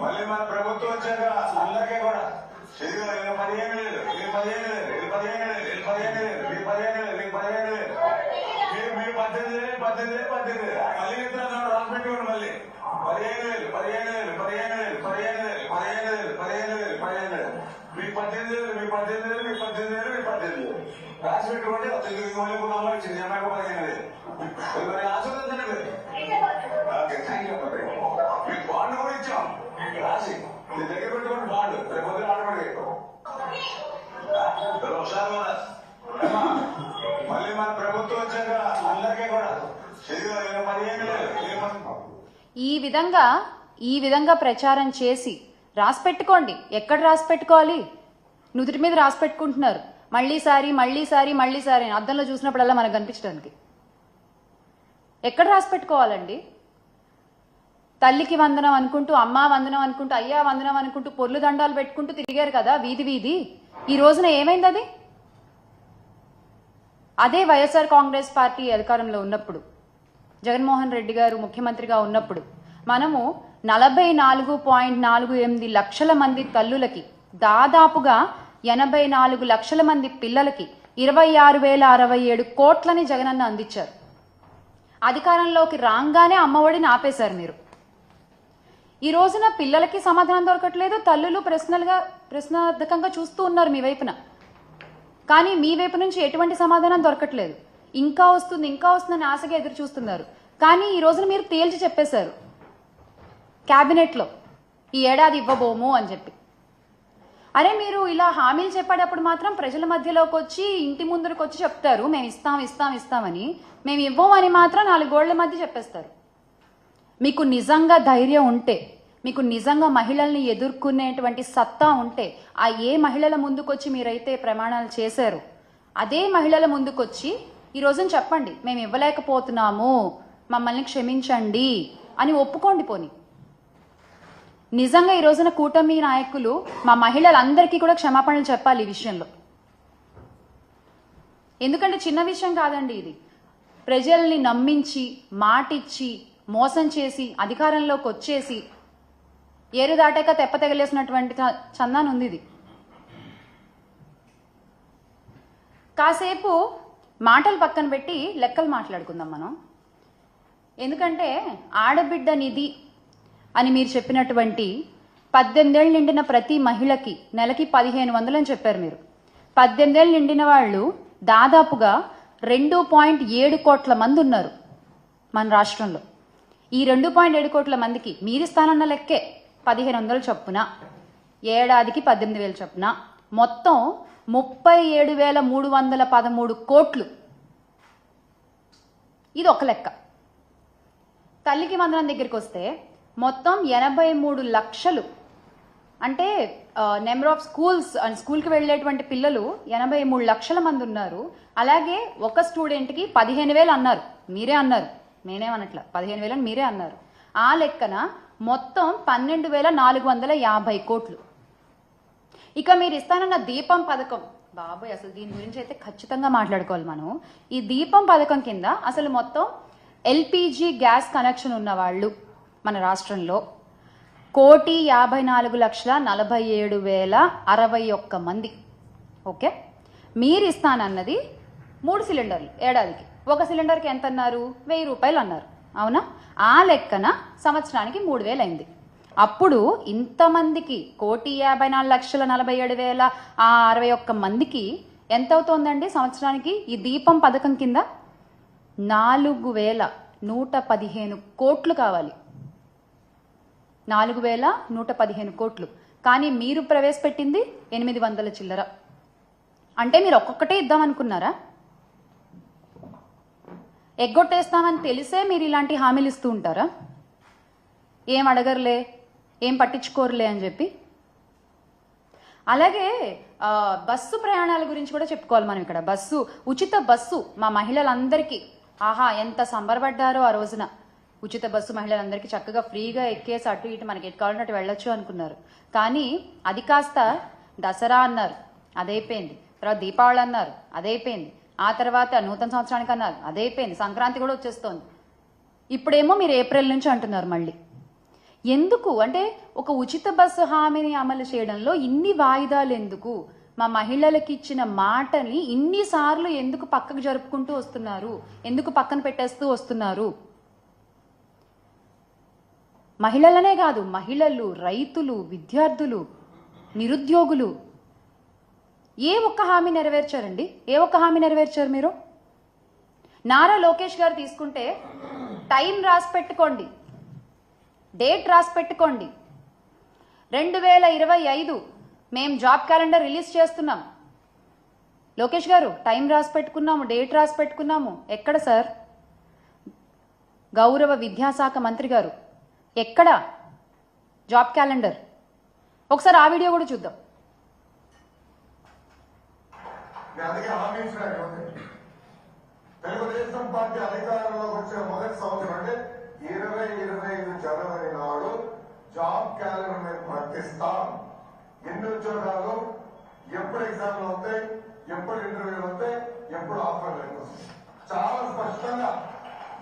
మళ్ళీ మన ప్రభుత్వం వచ్చాక అందరికీ కూడా ఇది 15 వేలు, ఇది 15 వేలు, ఇది 15 వేలు, ఇది 15 వేలు, ఇది 15 వేలు, ఇది 15 వేలు, మీరు 18 వేలు, 18 వేలు, 18 వేలు మళ్ళీ ఇస్తున్నాను రాసి పెట్టుకోండి. మళ్ళీ 15 వేలు, 15 వేలు, 15 వేలు, 15 వేలు, 15 వేలు, 15 వేలు, 15 వేలు, మీకు 18 వేలు, మీకు 18 వేలు, మీకు 18 వేలు, మీకు 18 వేలు రాసి పెట్టుకోండి. అమ్మ ఇచ్చింది అమ్మాయికి 15 వేలు మరి ఆశీర్వదించండి. Okay, thank you. మీకు బాండ్ కూడా ఇచ్చాం రాసి మీ దగ్గర పెట్టుకోండి. బాండ్ రేపు పొద్దున ఆడపడి మళ్ళీ మన ప్రభుత్వం వచ్చాక అందరికీ కూడా ఇది 15 వేలు. ఈ విధంగా ప్రచారం చేసి రాసి పెట్టుకోండి. ఎక్కడ రాసి పెట్టుకోవాలి? నుదుటి మీద రాసి పెట్టుకుంటున్నారు. మళ్ళీసారి అద్దంలో చూసినప్పుడల్లా మనకు కనిపించడానికి. ఎక్కడ రాసి పెట్టుకోవాలండి? తల్లికి వందనం అనుకుంటూ, అమ్మా వందనం అనుకుంటూ, అయ్యా వందనం అనుకుంటూ పొర్లు దండాలు పెట్టుకుంటూ తిరిగారు కదా వీధి. ఈ రోజున ఏమైంది అది? అదే వైఎస్ఆర్ కాంగ్రెస్ పార్టీ అధికారంలో ఉన్నప్పుడు, జగన్మోహన్ రెడ్డి గారు ముఖ్యమంత్రిగా ఉన్నప్పుడు మనము 44.48 లక్షల మంది తల్లులకి, దాదాపుగా 84 లక్షల మంది పిల్లలకి 26,067 కోట్లని జగనన్న అందించారు. అధికారంలోకి రాగానే అమ్మఒడిని ఆపేశారు మీరు. ఈ రోజున పిల్లలకి సమాధానం దొరకట్లేదు. తల్లులు ప్రశ్నార్థకంగా చూస్తూ ఉన్నారు మీ వైపున. కానీ మీ వైపు నుంచి ఎటువంటి సమాధానం దొరకట్లేదు. ఇంకా వస్తుందని ఆశగా ఎదురు చూస్తున్నారు. కానీ ఈ రోజున మీరు తేల్చి చెప్పేశారు క్యాబినెట్లో, ఈ ఏడాది ఇవ్వబోము అని చెప్పి. అరే, మీరు ఇలా హామీలు చెప్పేటప్పుడు మాత్రం ప్రజల మధ్యలోకి వచ్చి, ఇంటి ముందరకు వచ్చి చెప్తారు మేము ఇస్తామని. మేము ఇవ్వమని మాత్రం 4 గోళ్ల మధ్య చెప్పేస్తారు. మీకు నిజంగా ధైర్యం ఉంటే, మీకు నిజంగా మహిళల్ని ఎదుర్కొనేటువంటి సత్తా ఉంటే, ఆ ఏ మహిళల ముందుకొచ్చి మీరైతే ప్రమాణాలు చేశారు, అదే మహిళల ముందుకొచ్చి ఈ రోజున చెప్పండి మేము ఇవ్వలేకపోతున్నాము, మమ్మల్ని క్షమించండి అని ఒప్పుకోండి. పోని నిజంగా ఈ రోజున కూటమి నాయకులు మా మహిళలందరికీ కూడా క్షమాపణలు చెప్పాలి ఈ విషయంలో. ఎందుకంటే చిన్న విషయం కాదండి ఇది. ప్రజల్ని నమ్మించి, మాటిచ్చి, మోసం చేసి, అధికారంలోకి వచ్చేసి ఏరు దాటాక తెప్ప తెగలేసినటువంటి చందాన్ ఉంది ఇది. కాసేపు మాటలు పక్కన పెట్టి లెక్కలు మాట్లాడుకుందాం మనం. ఎందుకంటే ఆడబిడ్డ నిధి అని మీరు చెప్పినటువంటి 18 ఏళ్ళు నిండిన ప్రతి మహిళకి నెలకి 1500 అని చెప్పారు మీరు. 18 ఏళ్ళు నిండిన వాళ్ళు దాదాపుగా 2.7 కోట్ల మంది ఉన్నారు మన రాష్ట్రంలో. ఈ 2.7 కోట్ల మందికి మీరిస్తానన్న లెక్కే 1500 చొప్పున, ఏడాదికి 18,000 చొప్పున, మొత్తం 37,313 కోట్లు. ఇది ఒక లెక్క. తల్లికి వందనం దగ్గరికి వస్తే మొత్తం 83 లక్షలు, అంటే నెంబర్ ఆఫ్ స్కూల్స్ అండ్ స్కూల్కి వెళ్ళేటువంటి పిల్లలు 83 లక్షల మంది ఉన్నారు. అలాగే ఒక స్టూడెంట్కి 15,000 అన్నారు, మీరే అన్నారు, నేనేమనట్ల, 15,000 అని మీరే అన్నారు. ఆ లెక్కన మొత్తం 12,450 కోట్లు. ఇక మీరు ఇస్తానన్న దీపం పథకం, బాబాయ్ అసలు దీని గురించి అయితే ఖచ్చితంగా మాట్లాడుకోవాలి మనం. ఈ దీపం పథకం కింద అసలు మొత్తం ఎల్పిజి గ్యాస్ కనెక్షన్ ఉన్న వాళ్ళు మన రాష్ట్రంలో 1,54,47,061 మంది. ఓకే, మీరు ఇస్తానన్నది 3 సిలిండర్లు ఏడాదికి. ఒక సిలిండర్కి ఎంత అన్నారు? 1,000 రూపాయలు అన్నారు, అవునా? ఆ లెక్కన సంవత్సరానికి 3,000 అయింది. అప్పుడు ఇంతమందికి 1,54,47,061 మందికి ఎంత అవుతోందండి సంవత్సరానికి? ఈ దీపం పథకం కింద 4,115 కోట్లు కావాలి. 4,115 కోట్లు. కానీ మీరు ప్రవేశపెట్టింది 800 చిల్లర. అంటే మీరు ఒక్కొక్కటే ఇద్దామనుకున్నారా? ఎగ్గొట్టేస్తామని తెలిసే మీరు ఇలాంటి హామీలు ఇస్తూ ఉంటారా? ఏం అడగరులే, ఏం పట్టించుకోరులే అని చెప్పి. అలాగే బస్సు ప్రయాణాల గురించి కూడా చెప్పుకోవాలి మనం ఇక్కడ. ఉచిత బస్సు మా మహిళలందరికీ, ఆహా ఎంత సంబరపడ్డారో ఆ రోజున. ఉచిత బస్సు మహిళలందరికీ చక్కగా ఫ్రీగా ఎక్కేసి అటు ఇటు మనకి ఎటు కావాలంటే వెళ్ళొచ్చు అనుకున్నారు. కానీ అది కాస్త దసరా అన్నారు, అదైపోయింది. తర్వాత దీపావళి అన్నారు, అదైపోయింది. ఆ తర్వాత నూతన సంవత్సరానికి అన్నారు, అదైపోయింది. సంక్రాంతి కూడా వచ్చేస్తోంది. ఇప్పుడేమో మీరు ఏప్రిల్ నుంచి అంటున్నారు మళ్ళీ. ఎందుకు అంటే ఒక ఉచిత బస్సు హామీని అమలు చేయడంలో ఇన్ని వాయిదాలు ఎందుకు? మా మహిళలకు ఇచ్చిన మాటని ఇన్నిసార్లు ఎందుకు పక్కకు జరుపుకుంటూ వస్తున్నారు? ఎందుకు పక్కన పెట్టేస్తూ వస్తున్నారు? మహిళలనే కాదు, మహిళలు, రైతులు, విద్యార్థులు, నిరుద్యోగులు ఏ ఒక్క హామీ నెరవేర్చారండి? ఏ ఒక్క హామీ నెరవేర్చారు మీరు? నారా లోకేష్ గారు తీసుకుంటే టైం రాసి పెట్టుకోండి, డేట్ రాసి పెట్టుకోండి. 2025 మేము జాబ్ క్యాలెండర్ రిలీజ్ చేస్తున్నాం. లోకేష్ గారు టైం రాసి పెట్టుకున్నాము, డేట్ రాసి పెట్టుకున్నాము. ఎక్కడ సార్? గౌరవ విద్యాశాఖ మంత్రి గారు ఎక్కడ జాబ్ క్యాలెండర్? ఒకసారి ఆ వీడియో కూడా చూద్దాం. తెలుగుదేశం పార్టీ అధికారంలోకి వచ్చిన మొదటి సంవత్సరం అంటే 2025 జనవరి నాడు జాబ్ క్యాలెండర్ మేము ప్రకటిస్తాం. ఎన్ని ఉద్యోగాలు, ఎప్పుడు ఎగ్జామ్లు అవుతాయి, ఎప్పుడు ఇంటర్వ్యూలు అవుతాయి, ఎప్పుడు ఆఫర్ లెటర్ వస్తాయి, చాలా స్పష్టంగా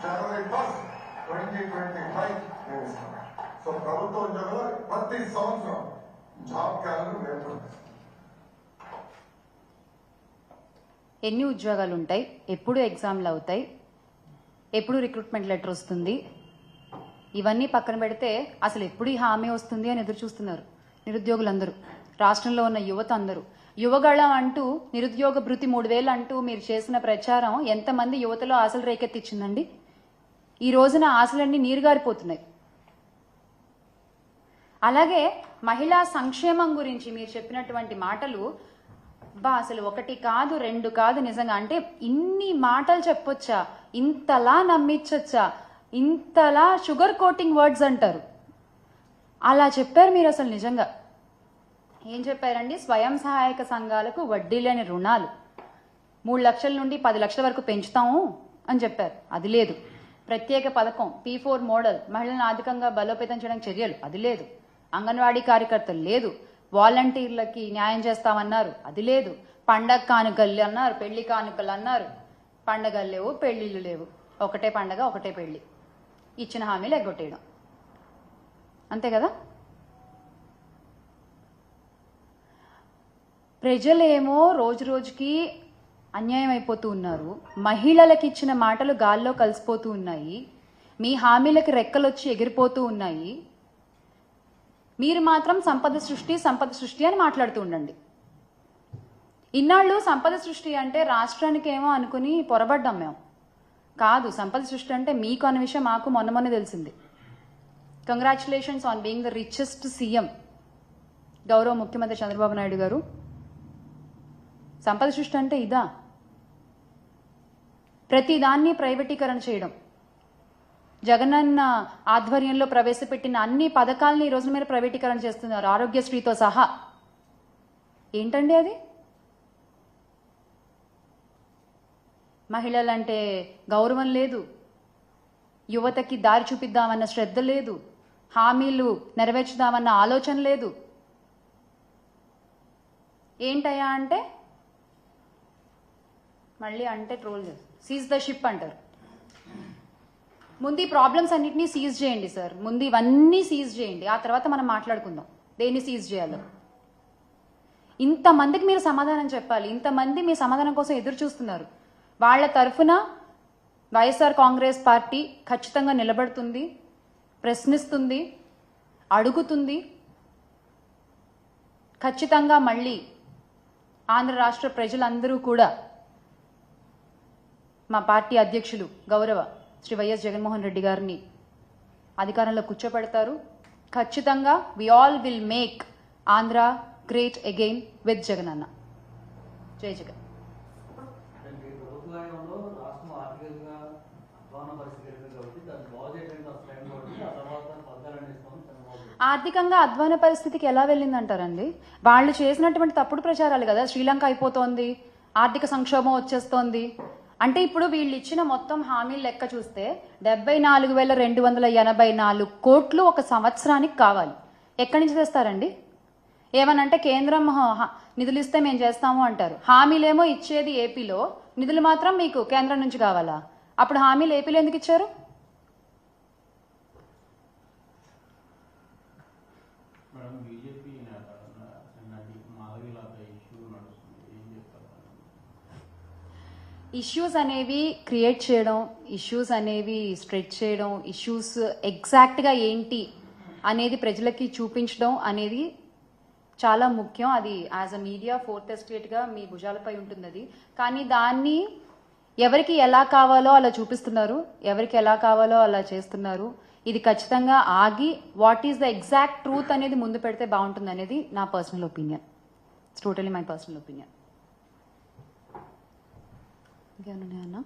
జనవరి 1, 2025 మేము ఇస్తాం. సో ప్రభుత్వ ఉద్యోగాలు ప్రతి సంవత్సరం జాబ్ క్యాలెండర్ మేము ప్రకటిస్తాం. ఎన్ని ఉద్యోగాలు ఉంటాయి, ఎప్పుడు ఎగ్జామ్లు అవుతాయి, ఎప్పుడు రిక్రూట్మెంట్ లెటర్ వస్తుంది, ఇవన్నీ పక్కన పెడితే అసలు ఎప్పుడు ఈ హామీ వస్తుంది అని ఎదురు చూస్తున్నారు నిరుద్యోగులందరూ, రాష్ట్రంలో ఉన్న యువత అందరూ. యువగళం అంటూ నిరుద్యోగ భృతి 3000 అంటూ మీరు చేసిన ప్రచారం ఎంతమంది యువతలో ఆశలు రేకెత్తిచ్చిందండి? ఈ రోజున ఆశలన్నీ నీరుగారిపోతున్నాయి. అలాగే మహిళా సంక్షేమం గురించి మీరు చెప్పినటువంటి మాటలు అసలు 1 కాదు 2 కాదు, నిజంగా అంటే ఇన్ని మాటలు చెప్పొచ్చా? ఇంతలా నమ్మించొచ్చా? ఇంతలా షుగర్ కోటింగ్ వర్డ్స్ అంటారు. అలా చెప్పారు మీరు. అసలు నిజంగా ఏం చెప్పారండి? స్వయం సహాయక సంఘాలకు వడ్డీ లేని రుణాలు 3 లక్షల నుండి 10 లక్షల వరకు పెంచుతాము అని చెప్పారు. అది లేదు. ప్రత్యేక పథకం P4 మోడల్ మహిళలను ఆర్థికంగా బలోపేతం చేయడానికి చర్యలు, అది లేదు. అంగన్వాడీ కార్యకర్తలు లేదు. వాలంటీర్లకి న్యాయం చేస్తామన్నారు, అది లేదు. పండగ కానుకలు అన్నారు, పెళ్లి కానుకలు అన్నారు. పండగలు లేవు, పెళ్లిళ్ళు లేవు. ఒకటే పండగ, ఒకటే పెళ్లి. ఇచ్చిన హామీలు ఎగ్గొట్టేయడం, అంతే కదా? ప్రజలేమో రోజు రోజుకి అన్యాయం అయిపోతూ ఉన్నారు. మహిళలకు ఇచ్చిన మాటలు గాల్లో కలిసిపోతూ ఉన్నాయి. మీ హామీలకి రెక్కలొచ్చి ఎగిరిపోతూ ఉన్నాయి. మీరు మాత్రం సంపద సృష్టి అని మాట్లాడుతూ ఉండండి. ఇన్నాళ్ళు సంపద సృష్టి అంటే రాష్ట్రానికి ఏమో అనుకుని పొరబడ్డాం మేము. కాదు, సంపద సృష్టి అంటే మీకు అన్న విషయం మాకు మొన్న తెలిసింది. Congratulations on being the richest CM గౌరవ ముఖ్యమంత్రి చంద్రబాబు నాయుడు గారు. సంపద సృష్టి అంటే ఇదా? ప్రతిదాన్ని ప్రైవేటీకరణ చేయడం, జగనన్న ఆధ్వర్యంలో ప్రవేశపెట్టిన అన్ని పథకాలని ఈ రోజు మీరు ప్రైవేటీకరణ చేస్తున్నారు, ఆరోగ్యశ్రీతో సహా. ఏంటండి అది? మహిళలంటే గౌరవం లేదు, యువతకి దారి చూపిద్దామన్న శ్రద్ధ లేదు, హామీలు నెరవేర్చుదామన్న ఆలోచన లేదు. ఏంటయ్యా అంటే మళ్ళీ అంటే ట్రోల్ చేస్తారు, సీజ్ ద షిప్ అంటారు. ముందు ఈ ప్రాబ్లమ్స్ అన్నింటినీ సీజ్ చేయండి సార్. ముందు ఇవన్నీ సీజ్ చేయండి, ఆ తర్వాత మనం మాట్లాడుకుందాం దేన్ని సీజ్ చేయాలో. ఇంతమందికి మీరు సమాధానం చెప్పాలి. ఇంతమంది మీ సమాధానం కోసం ఎదురు చూస్తున్నారు. వాళ్ళ తరఫున వైఎస్ఆర్ కాంగ్రెస్ పార్టీ ఖచ్చితంగా నిలబడుతుంది, ప్రశ్నిస్తుంది, అడుగుతుంది. ఖచ్చితంగా మళ్ళీ ఆంధ్ర రాష్ట్ర ప్రజలందరూ కూడా మా పార్టీ అధ్యక్షులు గౌరవ శ్రీ వైఎస్ జగన్మోహన్ రెడ్డి గారిని అధికారంలో కూర్చోబెడతారు. ఖచ్చితంగా we all will make Andhra great again with Jagan Anna. జై జగన్. ఆర్థికంగా అధ్వాన పరిస్థితికి ఎలా వెళ్ళిందంటారండి? వాళ్ళు చేసినటువంటి తప్పుడు ప్రచారాలు కదా. శ్రీలంక అయిపోతోంది, ఆర్థిక సంక్షోభం వచ్చేస్తోంది అంటే ఇప్పుడు వీళ్ళు ఇచ్చిన మొత్తం హామీల లెక్క చూస్తే 74,284 కోట్లు ఒక సంవత్సరానికి కావాలి. ఎక్కడి నుంచి తెస్తారండి? ఏమనంటే కేంద్రం నిధులు ఇస్తే మేము చేస్తాము అంటారు. హామీలేమో ఇచ్చేది ఏపీలో, నిధులు మాత్రం మీకు కేంద్రం నుంచి కావాలా? అప్పుడు హామీలు ఏపీలో ఎందుకు ఇచ్చారు? ప్రకారం బీజేపీ మాధవిలాత ఇష్యూ నడుస్తుంది, ఏం చెప్తారు? ఇష్యూస్ అనేవి క్రియేట్ చేయడం, ఇష్యూస్ అనేవి స్ప్రెడ్ చేయడం, ఇష్యూస్ ఎగ్జాక్ట్గా ఏంటి అనేది ప్రజలకి చూపించడం అనేది చాలా ముఖ్యం. అది యాజ్ అ మీడియా ఫోర్త్ ఎస్టేట్గా మీ భుజాలపై ఉంటుంది అది. కానీ దాన్ని ఎవరికి ఎలా కావాలో అలా చూపిస్తున్నారు, ఎవరికి ఎలా కావాలో అలా చేస్తున్నారు. ఇది ఖచ్చితంగా ఆగి what is the exact truth అనేది ముందు పెడితే బాగుంటుంది అనేది నా personal opinion. It's totally my personal opinion. ఇంకేమన్నా అన్నా?